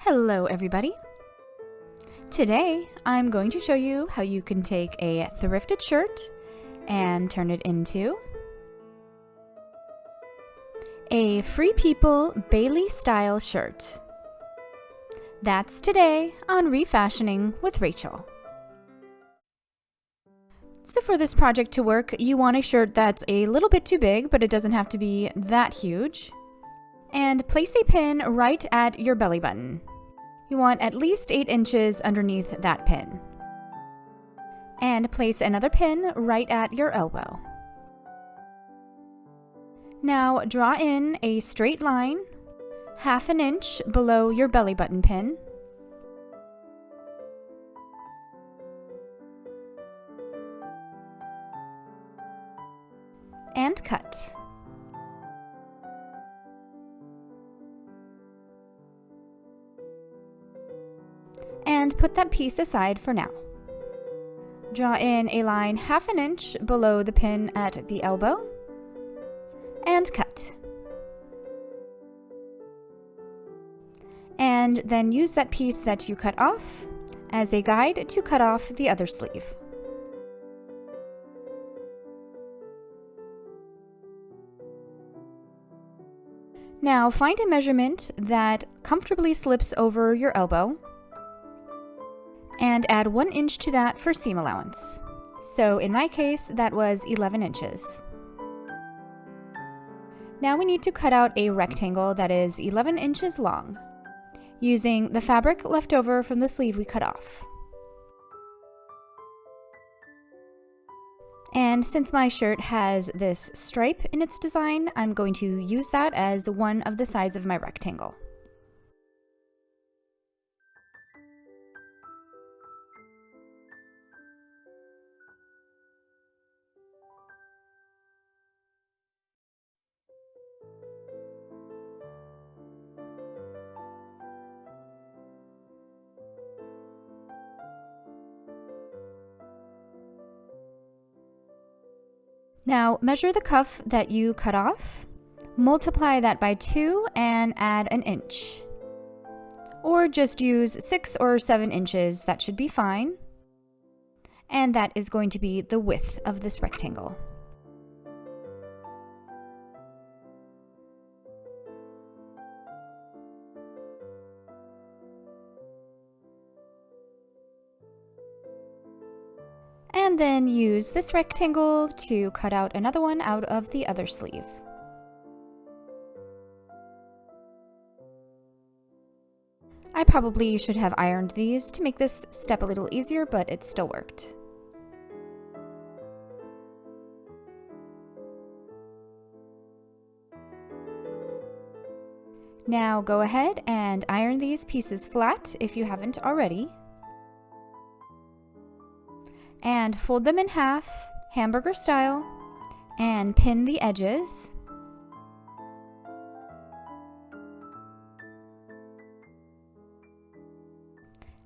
Hello everybody! Today I'm going to show you how you can take a thrifted shirt and turn it into a Free People Baily style shirt. That's today on Refashioning with Rachel. So for this project to work, you want a shirt that's a little bit too big, but it doesn't have to be that huge. And place a pin right at your belly button. You want at least 8 inches underneath that pin. And place another pin right at your elbow. Now draw in a straight line, 1/2 inch below your belly button pin. And cut. And put that piece aside for now. Draw in a line 1/2 inch below the pin at the elbow and cut. And then use that piece that you cut off as a guide to cut off the other sleeve. Now find a measurement that comfortably slips over your elbow and add 1 inch to that for seam allowance. So in my case, that was 11 inches. Now we need to cut out a rectangle that is 11 inches long, using the fabric left over from the sleeve we cut off. And since my shirt has this stripe in its design, I'm going to use that as one of the sides of my rectangle. Now measure the cuff that you cut off, multiply that by 2 and add 1 inch. Or just use 6 or 7 inches, that should be fine. And that is going to be the width of this rectangle. And then use this rectangle to cut out another one out of the other sleeve. I probably should have ironed these to make this step a little easier, but it still worked. Now go ahead and iron these pieces flat if you haven't already. And fold them in half, hamburger style, and pin the edges.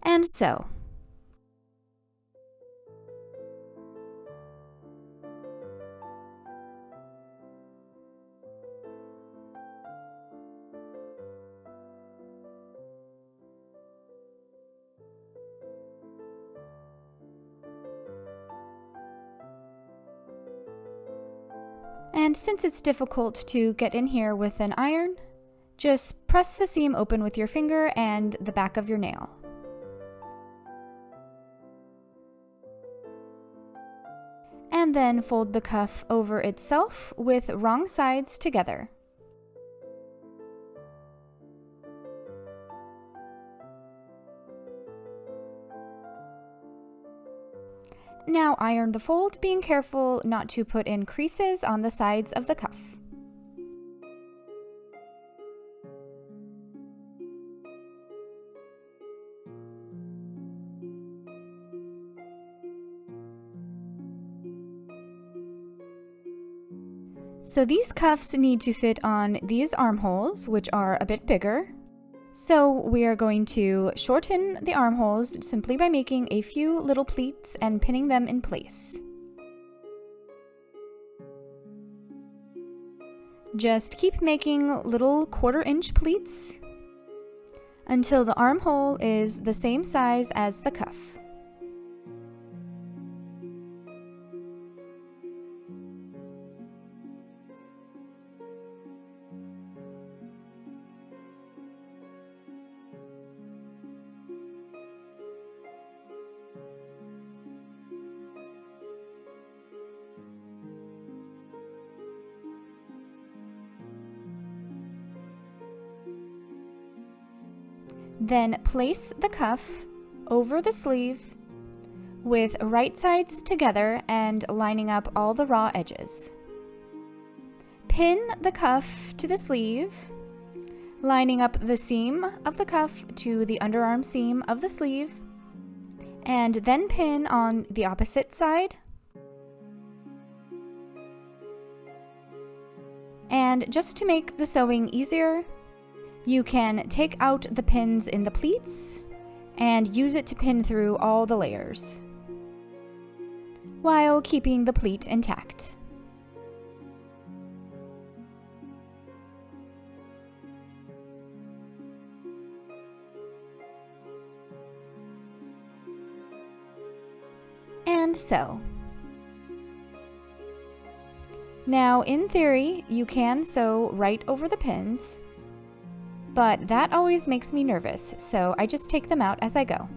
And sew. And since it's difficult to get in here with an iron, just press the seam open with your finger and the back of your nail. And then fold the cuff over itself with wrong sides together. Now iron the fold, being careful not to put in creases on the sides of the cuff. So these cuffs need to fit on these armholes, which are a bit bigger. So we are going to shorten the armholes simply by making a few little pleats and pinning them in place. Just keep making little 1/4 inch pleats until the armhole is the same size as the cuff. Then place the cuff over the sleeve with right sides together and lining up all the raw edges. Pin the cuff to the sleeve, lining up the seam of the cuff to the underarm seam of the sleeve, and then pin on the opposite side. And just to make the sewing easier, you can take out the pins in the pleats and use it to pin through all the layers, while keeping the pleat intact. And sew. Now, in theory, you can sew right over the pins, but that always makes me nervous, so I just take them out as I go.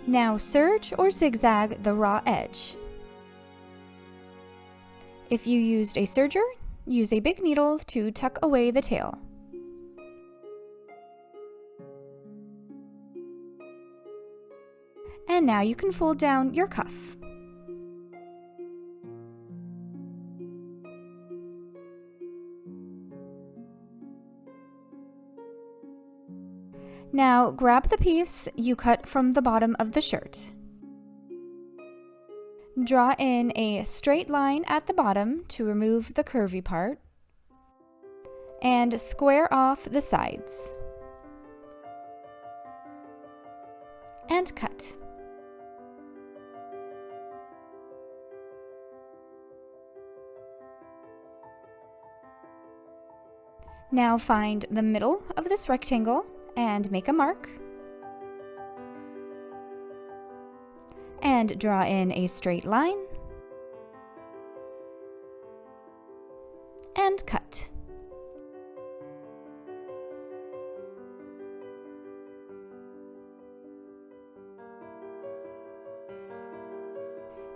Now serge or zigzag the raw edge. If you used a serger, use a big needle to tuck away the tail. And now you can fold down your cuff. Now grab the piece you cut from the bottom of the shirt. Draw in a straight line at the bottom to remove the curvy part, and square off the sides. And cut. Now find the middle of this rectangle and make a mark. And draw in a straight line. And cut.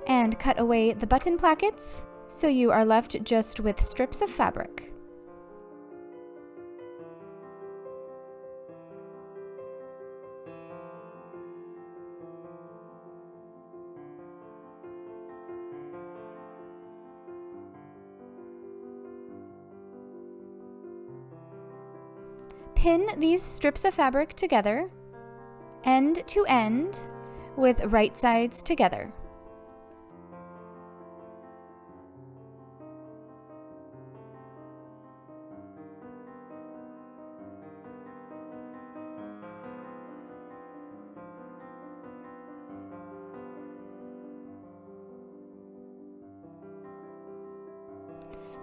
And cut away the button plackets, so you are left just with strips of fabric. Pin these strips of fabric together, end to end, with right sides together.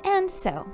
And sew.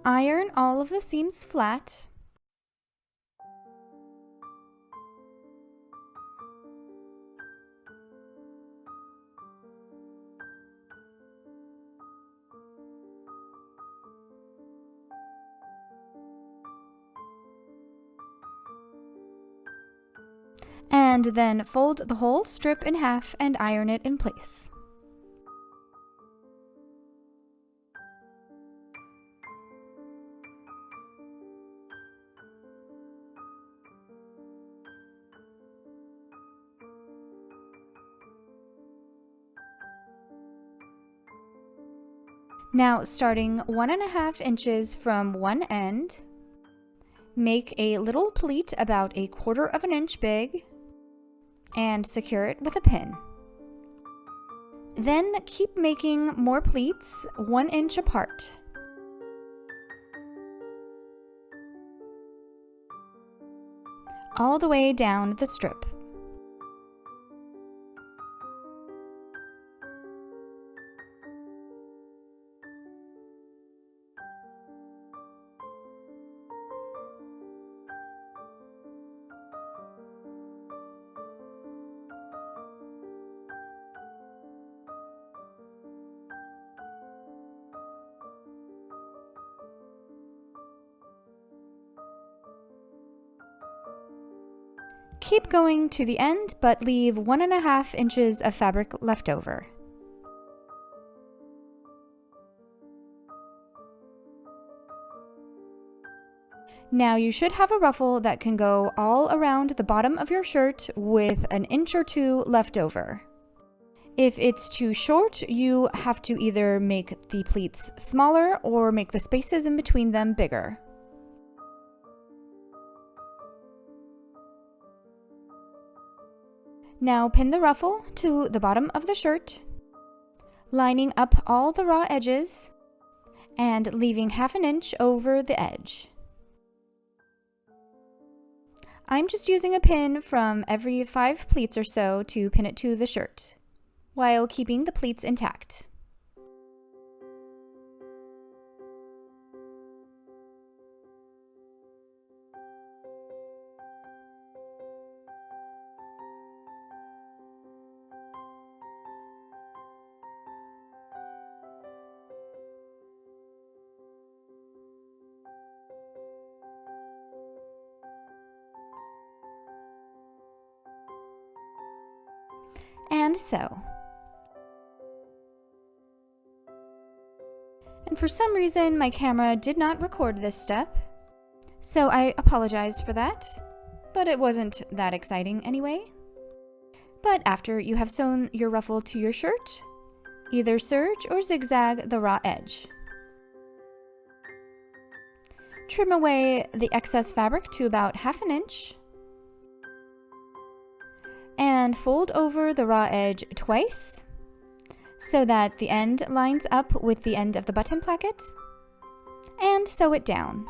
Iron all of the seams flat. And then fold the whole strip in half and iron it in place. Now, starting 1.5 inches from one end, make a little pleat about 1/4 inch big and secure it with a pin. Then keep making more pleats 1 inch apart. All the way down the strip. Keep going to the end, but leave 1.5 inches of fabric left over. Now you should have a ruffle that can go all around the bottom of your shirt with 1 inch or 2 left over. If it's too short, you have to either make the pleats smaller or make the spaces in between them bigger. Now pin the ruffle to the bottom of the shirt, lining up all the raw edges and leaving 1/2 inch over the edge. I'm just using a pin from every 5 pleats or so to pin it to the shirt, while keeping the pleats intact. And sew. And for some reason, my camera did not record this step, so I apologize for that, but it wasn't that exciting anyway. But after you have sewn your ruffle to your shirt, either serge or zigzag the raw edge. Trim away the excess fabric to about 1/2 inch, and fold over the raw edge twice so that the end lines up with the end of the button placket, and sew it down.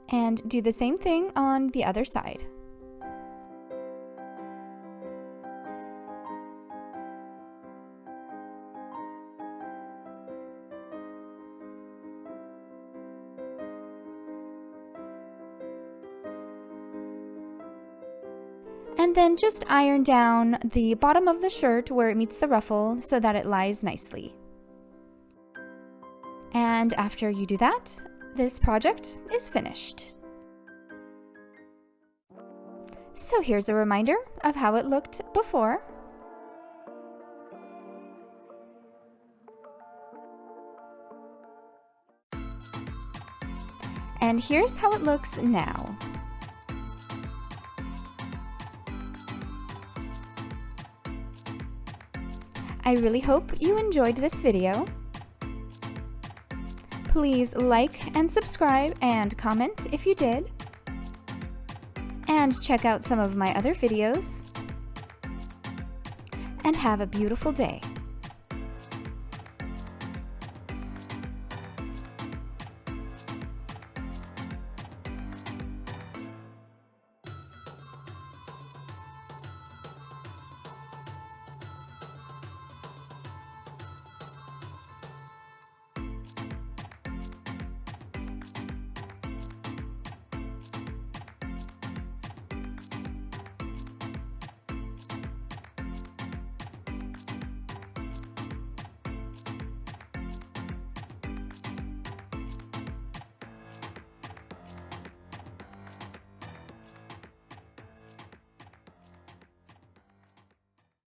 And do the same thing on the other side. And then just iron down the bottom of the shirt where it meets the ruffle so that it lies nicely. And after you do that, this project is finished. So here's a reminder of how it looked before. And here's how it looks now. I really hope you enjoyed this video. Please like and subscribe and comment if you did. And check out some of my other videos. And have a beautiful day.